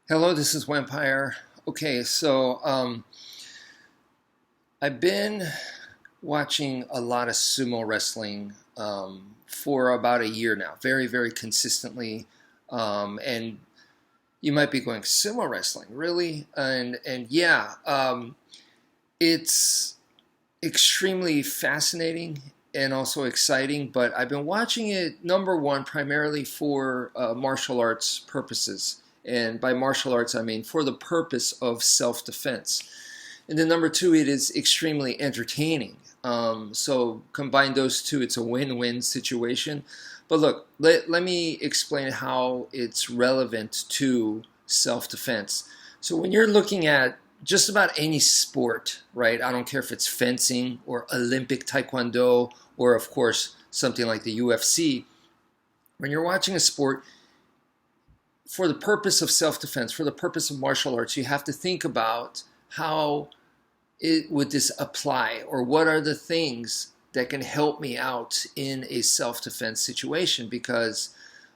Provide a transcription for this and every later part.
Hello, this is Wmpyr. Okay, I've been watching a lot of sumo wrestling for about a year now, very, very consistently. And you might be going, sumo wrestling, really? And yeah, it's extremely fascinating and also exciting. But I've been watching it number one primarily for martial arts purposes. And by martial arts, I mean for the purpose of self-defense. And then number two, it is extremely entertaining. So combine those two, it's a win-win situation. But look, let me explain how it's relevant to self-defense. So when you're looking at just about any sport, right? I don't care if it's fencing or Olympic Taekwondo or, of course, something like the UFC. When you're watching a sport, for the purpose of self-defense, for the purpose of martial arts, you have to think about how would this apply, or what are the things that can help me out in a self-defense situation, because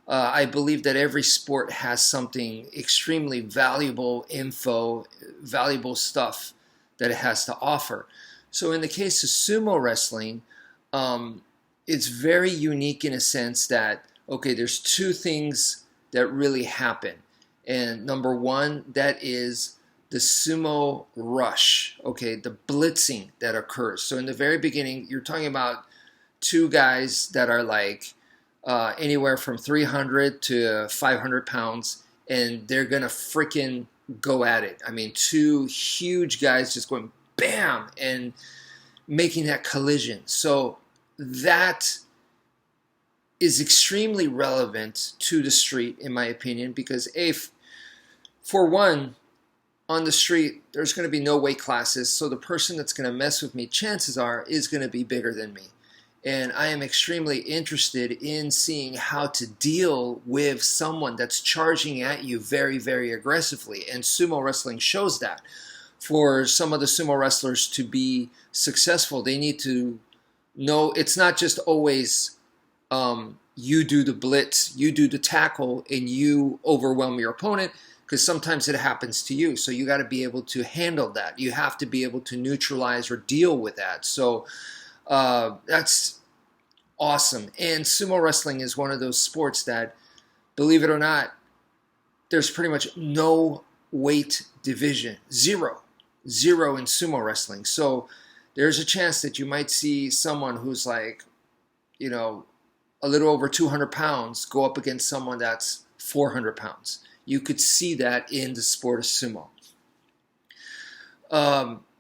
I believe that every sport has something extremely valuable info, valuable stuff that it has to offer. So in the case of sumo wrestling, it's very unique in a sense that, okay, there's two things that really happen. And number one, that is the sumo rush, okay, the blitzing that occurs. So in the very beginning, you're talking about two guys that are like anywhere from 300 to 500 pounds, and they're going to freaking go at it. I mean, two huge guys just going bam and making that collision. So that is extremely relevant to the street, in my opinion, because for one, on the street, there's going to be no weight classes, so the person that's going to mess with me, chances are, is going to be bigger than me. And I am extremely interested in seeing how to deal with someone that's charging at you very, very aggressively. And sumo wrestling shows that. For some of the sumo wrestlers to be successful, they need to know it's not just always you do the blitz, you do the tackle, and you overwhelm your opponent, because sometimes it happens to you. So you got to be able to handle that. You have to be able to neutralize or deal with that. So that's awesome. And sumo wrestling is one of those sports that, believe it or not, there's pretty much no weight division. Zero in sumo wrestling. So there's a chance that you might see someone who's like, a little over 200 pounds go up against someone that's 400 pounds. You could see that in the sport of sumo.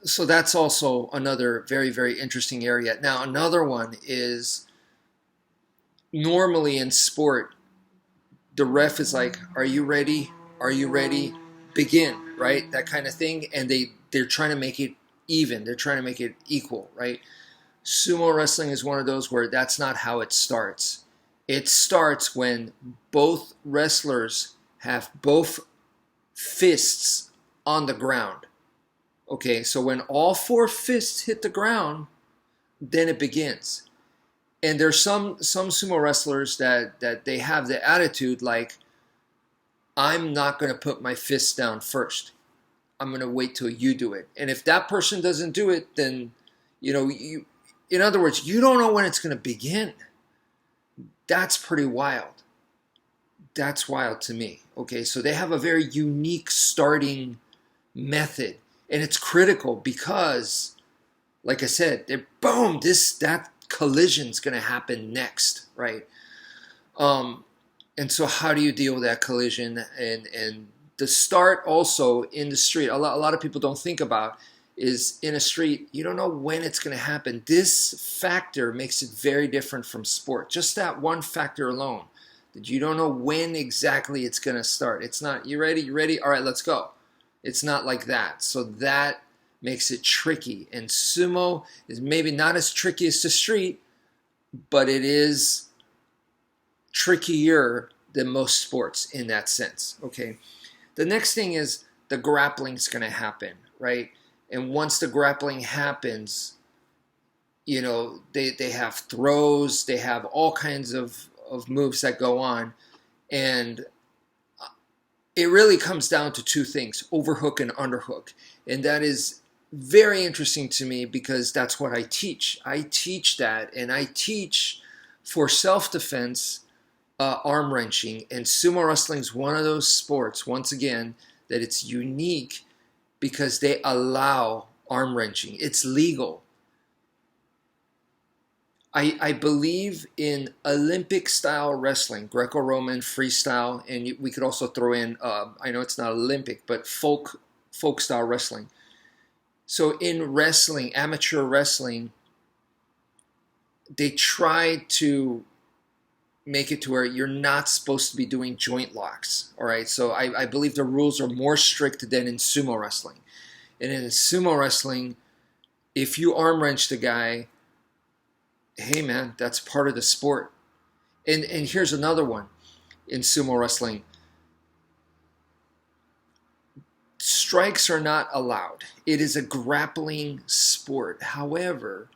So that's also another very, very interesting area. Now, another one is, normally in sport, the ref is like, are you ready? Are you ready? Begin, right? That kind of thing. And they're trying to make it even. They're trying to make it equal, right? Sumo wrestling is one of those where that's not how it starts. It starts when both wrestlers have both fists on the ground. Okay, so when all four fists hit the ground, then it begins. And there's some sumo wrestlers that they have the attitude like, I'm not going to put my fists down first. I'm going to wait till you do it. And if that person doesn't do it, then, in other words, you don't know when it's going to begin. That's pretty wild. That's wild to me. Okay, so they have a very unique starting method. And it's critical because, like I said, boom, that collision's going to happen next, right? And so how do you deal with that collision? And the start also in the street, a lot of people don't think about, is in a street, you don't know when it's going to happen. This factor makes it very different from sport. Just that one factor alone, that you don't know when exactly it's going to start. It's not, you ready? All right, let's go. It's not like that. So that makes it tricky. And sumo is maybe not as tricky as the street, but it is trickier than most sports in that sense. Okay. The next thing is the grappling is going to happen, right? And once the grappling happens, they have throws, they have all kinds of moves that go on. And it really comes down to two things, overhook and underhook. And that is very interesting to me because that's what I teach. I teach that, and I teach for self-defense, arm wrenching. And sumo wrestling is one of those sports, once again, that it's unique because they allow arm wrenching. It's legal. I believe in Olympic style wrestling, Greco-Roman, freestyle, and we could also throw in, I know it's not Olympic, but folk style wrestling. So in wrestling, amateur wrestling, they try to make it to where you're not supposed to be doing joint locks. All right. So I believe the rules are more strict than in sumo wrestling. And in sumo wrestling, if you arm wrench the guy, hey man, that's part of the sport. And here's another one in sumo wrestling. Strikes are not allowed. It is a grappling sport. However,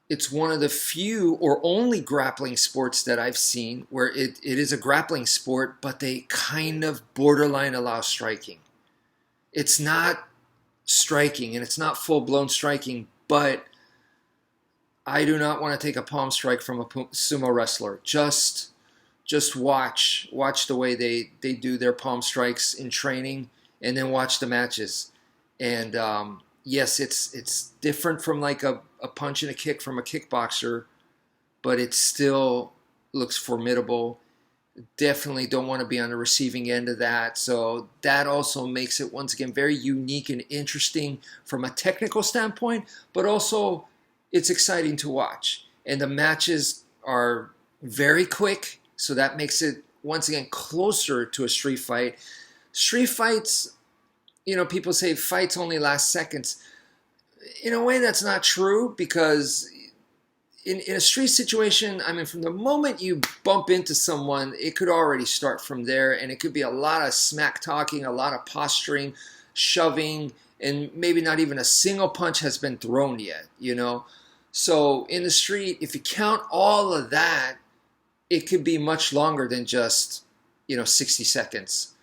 it's one of the few or only grappling sports that I've seen where it is a grappling sport, but they kind of borderline allow striking. It's not striking and it's not full-blown striking, but I do not want to take a palm strike from a sumo wrestler. Just watch the way they do their palm strikes in training, and then watch the matches. And yes, it's different from like a punch and a kick from a kickboxer, but it still looks formidable. Definitely don't want to be on the receiving end of that. So that also makes it, once again, very unique and interesting from a technical standpoint, but also it's exciting to watch. And the matches are very quick, so that makes it, once again, closer to a street fight. Street fights, people say fights only last seconds. In a way, that's not true, because in a street situation, I mean, from the moment you bump into someone, it could already start from there, and it could be a lot of smack talking, a lot of posturing, shoving, and maybe not even a single punch has been thrown yet, So in the street, if you count all of that, it could be much longer than just, 60 seconds.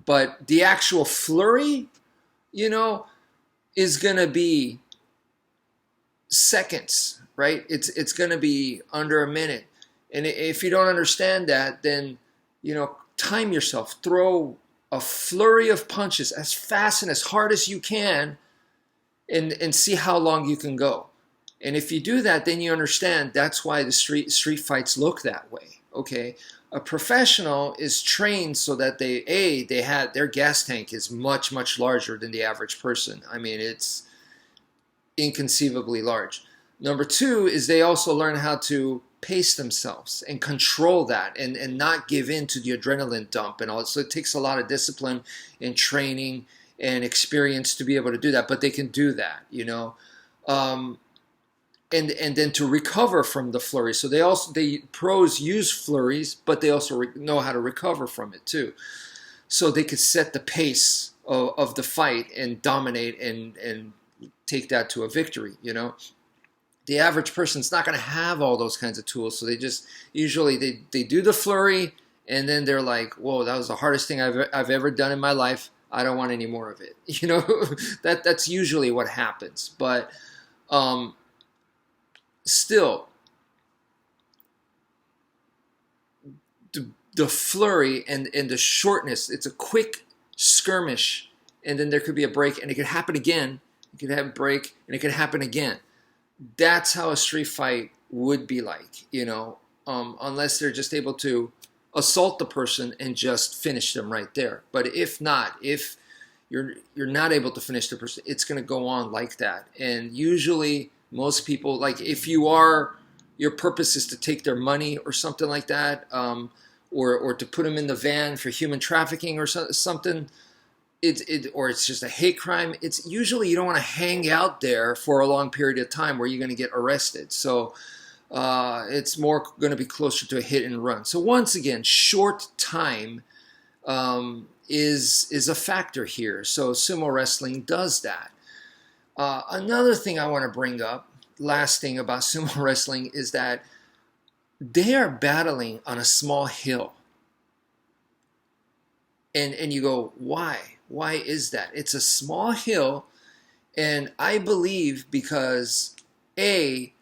But the actual flurry, is going to be seconds, right? It's going to be under a minute. And if you don't understand that, then, time yourself. Throw a flurry of punches as fast and as hard as you can and see how long you can go. And if you do that, then you understand that's why the street fights look that way. Okay, a professional is trained so that their gas tank is much larger than the average person. I mean, it's inconceivably large. Number two is they also learn how to pace themselves and control that and not give in to the adrenaline dump and all. So it takes a lot of discipline and training and experience to be able to do that, but they can do that, And then to recover from the flurry. So pros use flurries, but they also know how to recover from it too. So they could set the pace of the fight and dominate and take that to a victory, The average person's not going to have all those kinds of tools. So they just, usually they do the flurry and then they're like, whoa, that was the hardest thing I've ever done in my life. I don't want any more of it. That's usually what happens. But, still, the flurry and the shortness, it's a quick skirmish, and then there could be a break, and it could happen again. It could have a break, and it could happen again. That's how a street fight would be like, unless they're just able to assault the person and just finish them right there. But if not, if you're not able to finish the person, it's going to go on like that. And usually most people, like if your purpose is to take their money or something like that, or to put them in the van for human trafficking or something, or it's just a hate crime, it's usually you don't want to hang out there for a long period of time where you're going to get arrested. So it's more going to be closer to a hit and run. So once again, short time is a factor here. So sumo wrestling does that. Another thing I want to bring up, last thing about sumo wrestling, is that they are battling on a small hill. And you go, why is that? It's a small hill, and I believe because a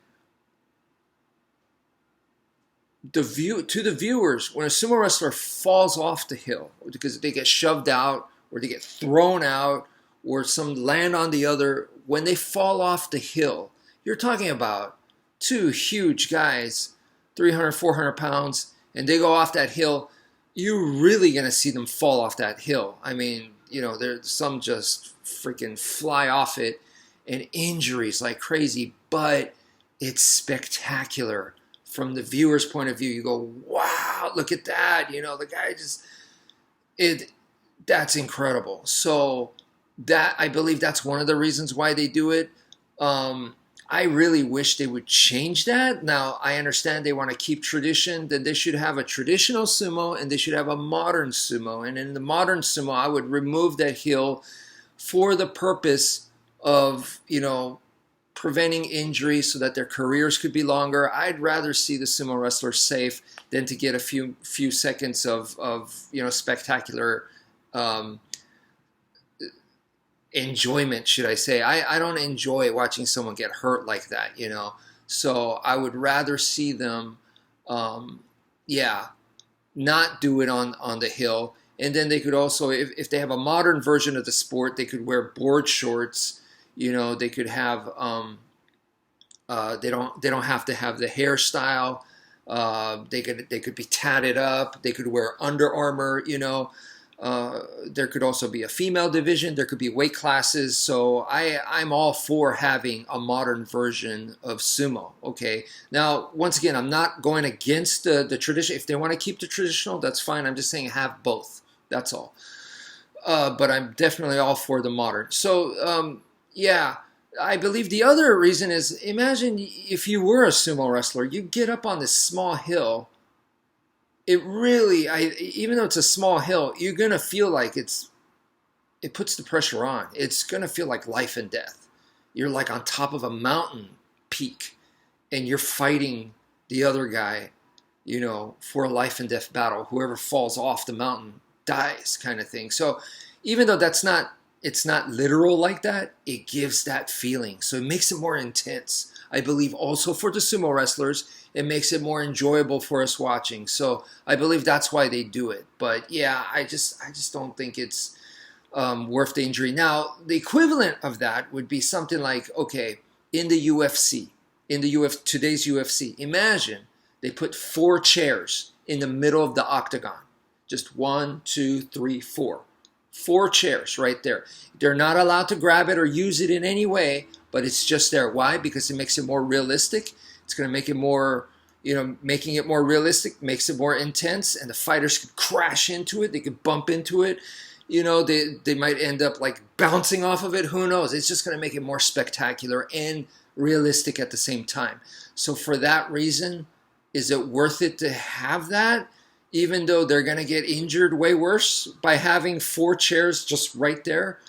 to the viewers, when a sumo wrestler falls off the hill because they get shoved out or they get thrown out or some land on the other, when they fall off the hill, you're talking about two huge guys, 300, 400 pounds, and they go off that hill, you're really going to see them fall off that hill. I mean, there's some just freaking fly off it and injuries like crazy, but it's spectacular. From the viewer's point of view, you go, wow, look at that. The guy that's incredible. So that, I believe that's one of the reasons why they do it. I really wish they would change that. Now, I understand they want to keep tradition, then they should have a traditional sumo and they should have a modern sumo. And in the modern sumo, I would remove that heel for the purpose of, preventing injury so that their careers could be longer. I'd rather see the sumo wrestler safe than to get a few seconds of spectacular enjoyment, should I say. I don't enjoy watching someone get hurt like that, So I would rather see them, not do it on the hill. And then they could also, if they have a modern version of the sport, they could wear board shorts. They could have, they don't have to have the hairstyle. They could be tatted up. They could wear Under Armour. There could also be a female division. There could be weight classes. So I'm all for having a modern version of sumo. Okay. Now, once again, I'm not going against the tradition. If they want to keep the traditional, that's fine. I'm just saying have both. That's all. But I'm definitely all for the modern. So, I believe the other reason is, imagine if you were a sumo wrestler, you get up on this small hill. It really, even though it's a small hill, you're going to feel like it puts the pressure on. It's going to feel like life and death. You're like on top of a mountain peak and you're fighting the other guy, for a life and death battle. Whoever falls off the mountain dies, kind of thing. So even though it's not literal like that, it gives that feeling. So it makes it more intense. I believe also for the sumo wrestlers, it makes it more enjoyable for us watching. So I believe that's why they do it. But yeah, I just don't think it's worth the injury. Now, the equivalent of that would be something like, okay, in the UFC, today's UFC, imagine they put 4 chairs in the middle of the octagon. Just 1, 2, 3, 4. 4 chairs right there. They're not allowed to grab it or use it in any way, but it's just there. Why? Because it makes it more realistic. It's going to make it more, making it more realistic, makes it more intense, and the fighters could crash into it. They could bump into it. They might end up like bouncing off of it. Who knows? It's just going to make it more spectacular and realistic at the same time. So for that reason, is it worth it to have that? Even though they're going to get injured way worse by having 4 chairs just right there.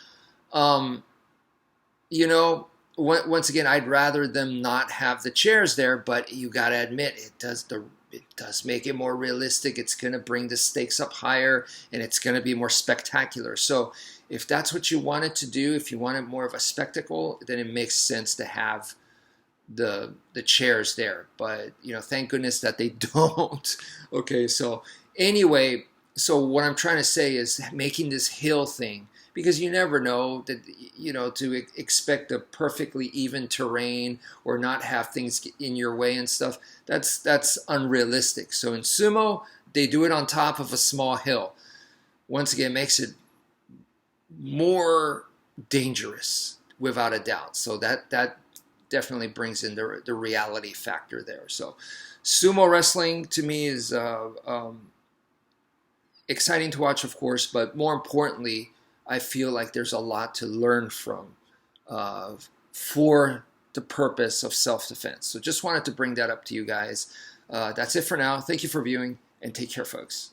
Once again, I'd rather them not have the chairs there, but you got to admit, it does make it more realistic. It's going to bring the stakes up higher, and it's going to be more spectacular. So if that's what you wanted to do, if you wanted more of a spectacle, then it makes sense to have the chairs there. But thank goodness that they don't. Okay, so anyway, so what I'm trying to say is making this hill thing, because you never know that to expect a perfectly even terrain or not have things in your way and stuff, that's unrealistic. So in sumo, they do it on top of a small hill. Once again, it makes it more dangerous without a doubt. So that definitely brings in the reality factor there. So sumo wrestling to me is exciting to watch, of course, but more importantly, I feel like there's a lot to learn from for the purpose of self-defense. So just wanted to bring that up to you guys. That's it for now. Thank you for viewing, and take care, folks.